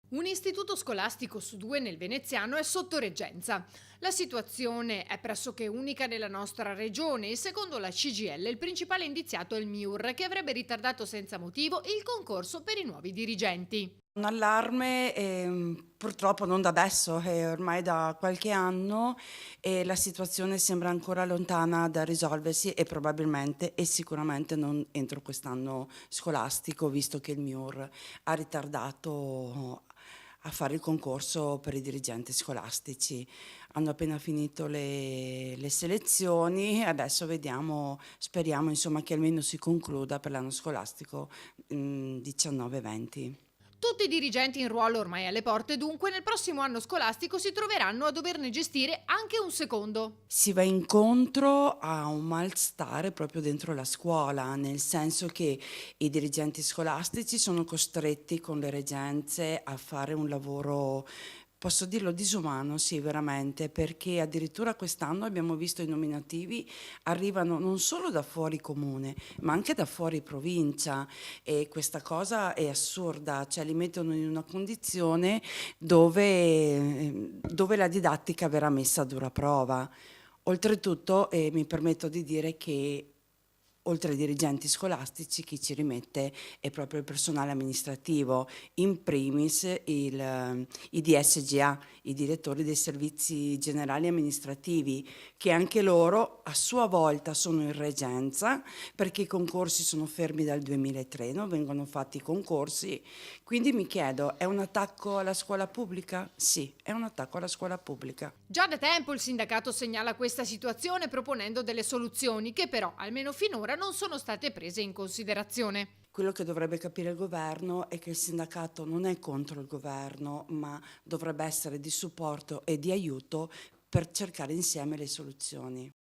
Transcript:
Un istituto scolastico su due nel veneziano è sotto reggenza. La situazione è pressoché unica nella nostra regione e secondo la CGIL il principale indiziato è il MIUR che avrebbe ritardato senza motivo il concorso per i nuovi dirigenti. Un allarme, purtroppo non da adesso, ormai da qualche anno e la situazione sembra ancora lontana da risolversi e probabilmente e sicuramente non entro quest'anno scolastico, visto che il MIUR ha ritardato a fare il concorso per i dirigenti scolastici. Hanno appena finito le selezioni, adesso vediamo, speriamo insomma che almeno si concluda per l'anno scolastico 19-20. Tutti i dirigenti in ruolo ormai alle porte, dunque nel prossimo anno scolastico si troveranno a doverne gestire anche un secondo. Si va incontro a un malstare proprio dentro la scuola, nel senso che i dirigenti scolastici sono costretti con le reggenze a fare un lavoro, posso dirlo, disumano, sì, veramente, perché addirittura quest'anno abbiamo visto i nominativi arrivano non solo da fuori comune, ma anche da fuori provincia e questa cosa è assurda, cioè li mettono in una condizione dove la didattica verrà messa a dura prova. Oltretutto, mi permetto di dire che oltre ai dirigenti scolastici, chi ci rimette è proprio il personale amministrativo, in primis i DSGA, i direttori dei servizi generali amministrativi, che anche loro a sua volta sono in reggenza, perché i concorsi sono fermi dal 2003, non vengono fatti i concorsi. Quindi mi chiedo, è un attacco alla scuola pubblica? Sì, è un attacco alla scuola pubblica. Già da tempo il sindacato segnala questa situazione proponendo delle soluzioni che però, almeno finora, non sono state prese in considerazione. Quello che dovrebbe capire il governo è che il sindacato non è contro il governo, ma dovrebbe essere di supporto e di aiuto per cercare insieme le soluzioni.